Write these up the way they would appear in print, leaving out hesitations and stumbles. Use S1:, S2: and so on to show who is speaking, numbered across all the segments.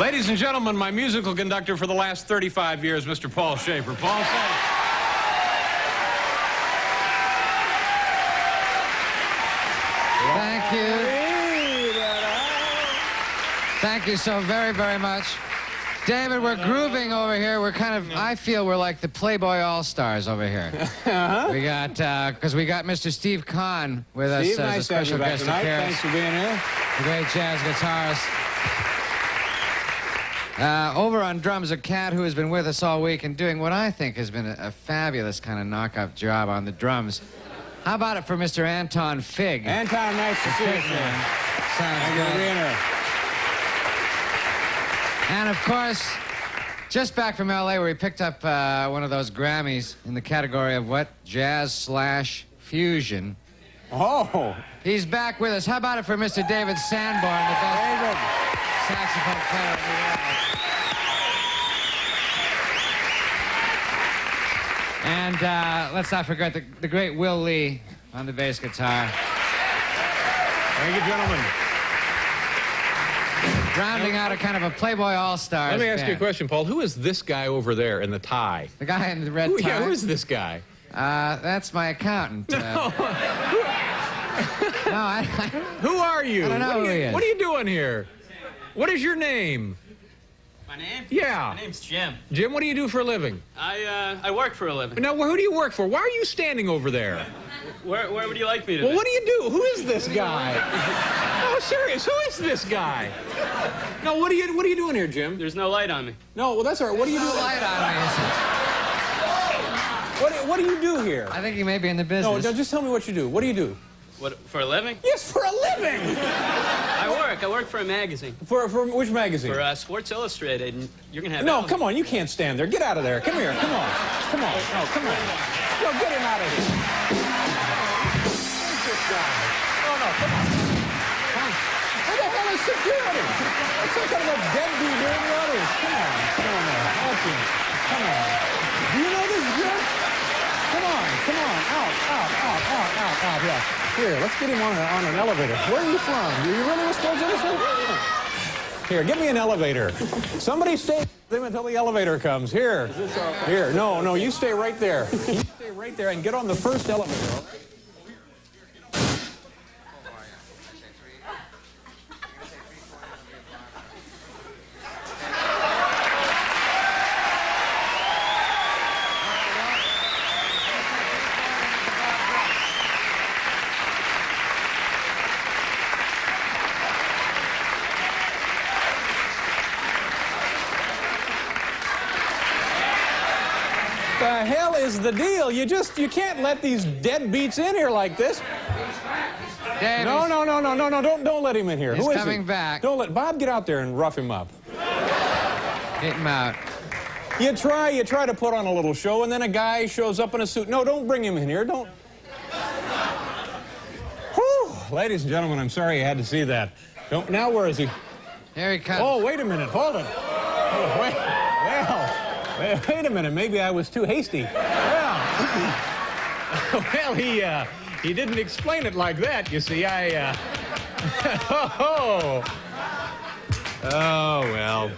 S1: Ladies and gentlemen, my musical conductor for the last 35 years, Mr. Paul Schaefer. Paul, say.
S2: Thank you. Thank you so very, very much. David, we're grooving over here. We're kind of, I feel we're like the Playboy All-Stars over here. We got, because we got Mr. Steve Kahn with us as a special guest appearance.
S1: Thanks for being here.
S2: The great jazz guitarist. Over on drums, a cat who has been with us all week and doing what I think has been a fabulous kind of knock-up job on the drums. How about it for Mr. Anton Fig?
S1: Anton, nice to see you, man.
S2: Sounds good. And, of course, just back from L.A. where he picked up one of those Grammys in the category of what? Jazz/fusion.
S1: Oh.
S2: He's back with us. How about it for Mr. David Sanborn, the best saxophone player in the world. And let's not forget the great Will Lee on the bass guitar.
S1: Thank you, gentlemen.
S2: Rounding out a kind of a Playboy All-Stars.
S1: Let me ask
S2: band.
S1: you a question, Paul. Who is this guy over there in the tie?
S2: The guy in the red tie?
S1: Yeah, who is this guy?
S2: That's my accountant.
S1: No. Who are you?
S2: I don't know who he is.
S1: What are you doing here? What is your name?
S3: My name?
S1: Yeah.
S3: My name's Jim.
S1: Jim, what do you do for a living?
S3: I work for a living.
S1: Now, who do you work for? Why are you standing over there?
S3: Where would you like me to
S1: Well,
S3: be?
S1: what do you do? Who is this guy? Oh, serious, who is this guy? No, what are you doing here, Jim?
S3: There's no light on me.
S1: No, well, that's all right. What do you do?
S2: No light on me.
S1: What do you do here?
S2: I think he may be in the business.
S1: No, just tell me what you do. What do you do?
S3: What, for a living?
S1: Yes, for a living!
S3: I work for a magazine.
S1: For which magazine?
S3: For Sports Illustrator, and you're gonna have...
S1: No, come on, you can't stand there. Get out of there. Come here, come on. Come on, no, come on. No, get him out of here. Where's this guy? No, come on. Where the hell is security? It's some kind of a deadbeat here in the audience. Come on. That's it. Come on. Do you know this jerk? Come on. Out, yeah. Here, let's get him on an elevator. Where are you from? Are you really with Sports Illustrator? Here, get me an elevator. Somebody stay with him until the elevator comes. Here. Here. No, you stay right there. You stay right there and get on the first elevator. The hell is the deal? You can't let these deadbeats in here like this.
S2: Dave,
S1: No, don't let him in here.
S2: He's
S1: Who is
S2: coming
S1: he?
S2: back.
S1: Don't let Bob get out there and rough him up.
S2: Get him out.
S1: You try to put on a little show, and then a guy shows up in a suit. No, don't bring him in here. Don't. Whew. Ladies and gentlemen, I'm sorry you had to see that. Now where is he?
S2: Here he comes.
S1: Oh, wait a minute. Hold it. Oh, wait a minute. Maybe I was too hasty. Well, he didn't explain it like that. You see, Oh, well.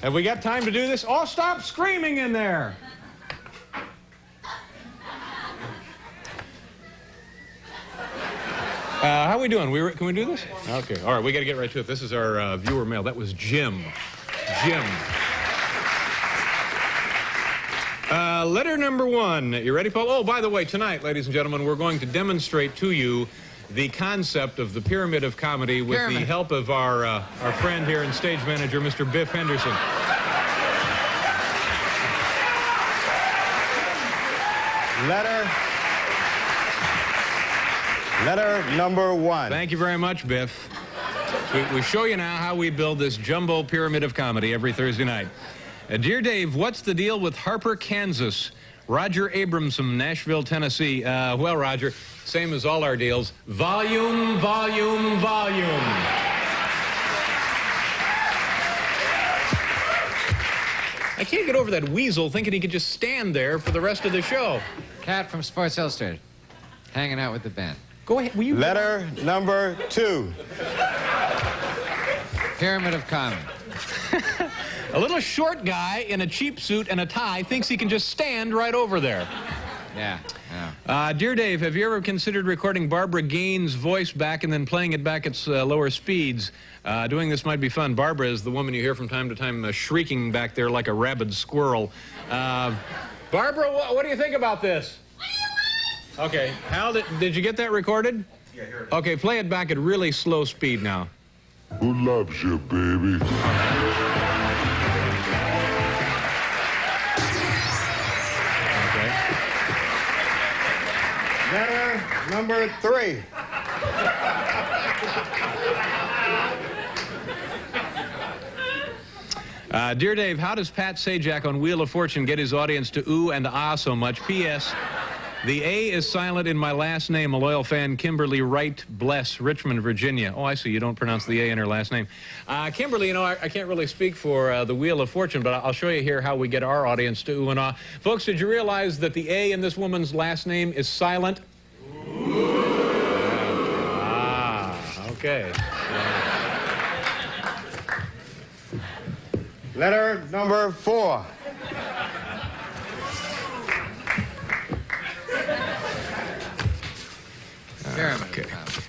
S1: Have we got time to do this? Oh, stop screaming in there. How are we doing? Can we do this? Okay. All right, we got to get right to it. This is our viewer mail. That was Jim. Letter number 1. You ready, Paul? Oh, by the way, tonight, ladies and gentlemen, we're going to demonstrate to you the concept of the pyramid of comedy with the help of our friend here and stage manager, Mr. Biff Henderson.
S4: Letter number 1.
S1: Thank you very much, Biff. We show you now how we build this jumbo pyramid of comedy every Thursday night. Dear Dave, what's the deal with Harper, Kansas? Roger Abramson, Nashville, Tennessee. Well, Roger, same as all our deals. Volume. I can't get over that weasel thinking he could just stand there for the rest of the show.
S2: Cat from Sports Illustrated, hanging out with the band.
S1: Go ahead. Will you...
S4: Letter number 2.
S2: Pyramid of comedy.
S1: A little short guy in a cheap suit and a tie thinks he can just stand right over there.
S2: Yeah.
S1: Dear Dave, have you ever considered recording Barbara Gaines' voice back and then playing it back at lower speeds? Doing this might be fun. Barbara is the woman you hear from time to time shrieking back there like a rabid squirrel. Barbara, what do you think about this? Okay, Hal, did you get that recorded? Yeah, here it is. Okay, play it back at really slow speed now.
S5: Who loves you, baby?
S4: Letter number 3.
S1: Dear Dave, how does Pat Sajak on Wheel of Fortune get his audience to ooh and ah so much? P.S. The A is silent in my last name. A loyal fan, Kimberly Wright Bless, Richmond, Virginia. Oh, I see. You don't pronounce the A in her last name. Kimberly, you know, I can't really speak for the Wheel of Fortune, but I'll show you here how we get our audience to ooh and ah. Folks, did you realize that the A in this woman's last name is silent? Okay.
S4: Letter number 4.
S1: Okay.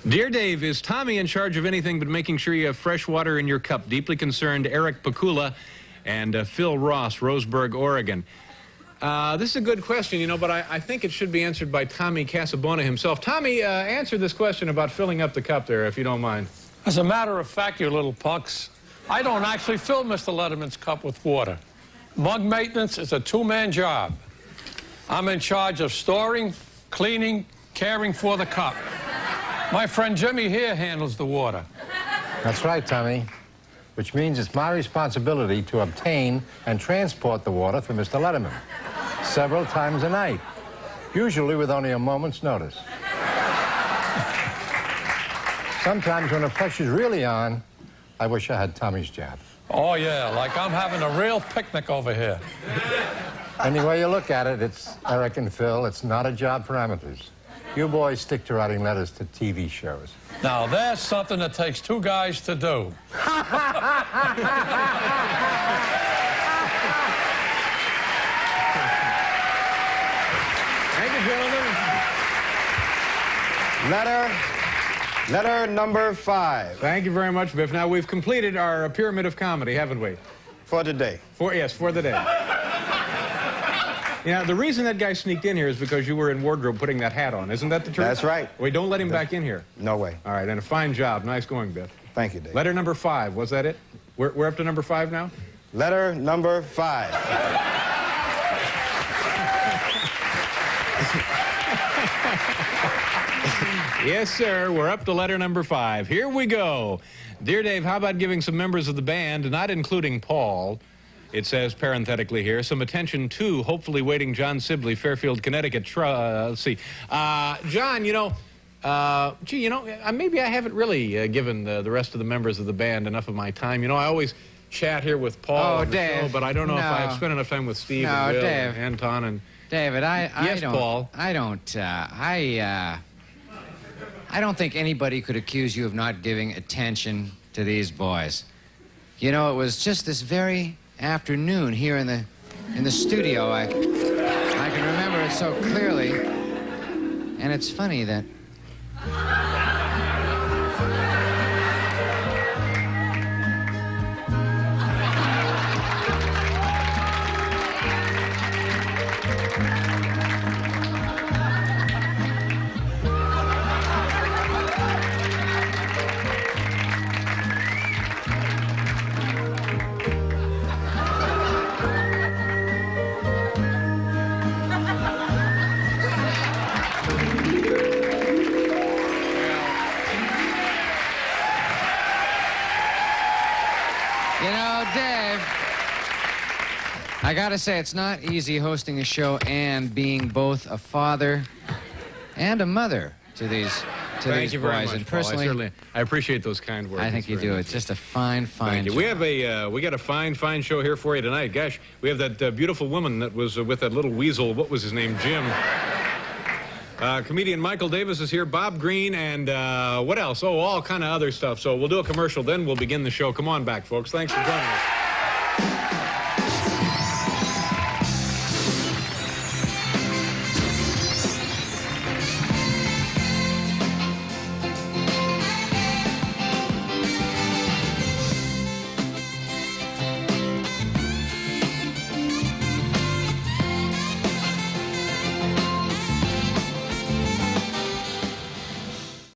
S1: Dear Dave, is Tommy in charge of anything but making sure you have fresh water in your cup? Deeply concerned, Eric Pakula and Phil Ross, Roseburg, Oregon. This is a good question, you know, but I think it should be answered by Tommy Casabona himself. Tommy, answer this question about filling up the cup there, if you don't mind.
S6: As a matter of fact, you little punks, I don't actually fill Mr. Letterman's cup with water. Mug maintenance is a two-man job. I'm in charge of storing, cleaning, caring for the cup. My friend Jimmy here handles the water.
S7: That's right, Tommy. Which means it's my responsibility to obtain and transport the water for Mr. Letterman several times a night, usually with only a moment's notice. Sometimes when the pressure's really on, I wish I had Tommy's job.
S6: Oh, yeah, like I'm having a real picnic over here.
S7: Any way you look at it, it's Eric and Phil. It's not a job for amateurs. You boys stick to writing letters to TV shows.
S6: Now, there's something that takes two guys to do.
S1: Thank you, gentlemen.
S4: Letter number 5.
S1: Thank you very much, Biff. Now, we've completed our pyramid of comedy, haven't we?
S4: For today.
S1: Yes, for the day. Yeah, the reason that guy sneaked in here is because you were in wardrobe putting that hat on. Isn't that the truth?
S4: That's right.
S1: Wait, don't let him back in here.
S4: No way.
S1: All right, and a fine job. Nice going, Biff.
S4: Thank you, Dave.
S1: Letter number 5, was that it? We're up to number 5 now?
S4: Letter number 5.
S1: Yes, sir. We're up to letter number 5. Here we go. Dear Dave, how about giving some members of the band, not including Paul, it says parenthetically here, some attention to hopefully waiting John Sibley, Fairfield, Connecticut. Let's see. John, you know, maybe I haven't really given the rest of the members of the band enough of my time. You know, I always chat here with Paul on the show, but I don't know if I have spent enough time with Steve and Will and Anton and...
S2: David,
S1: Yes, Paul.
S2: I don't think anybody could accuse you of not giving attention to these boys. You know, it was just this very afternoon here in the studio. I can remember it so clearly. And it's funny that... You know, Dave, I gotta say, it's not easy hosting a show and being both a father and a mother to these boys.
S1: Thank you very much,
S2: and
S1: Paul.
S2: personally,
S1: I appreciate those kind words.
S2: I think you do. It's just a fine
S1: Thank you.
S2: job.
S1: We got a fine show here for you tonight. Gosh, we have that beautiful woman that was with that little weasel. What was his name? Jim. Comedian Michael Davis is here, Bob Green, and what else? Oh, all kind of other stuff. So we'll do a commercial, then we'll begin the show. Come on back, folks. Thanks for joining us.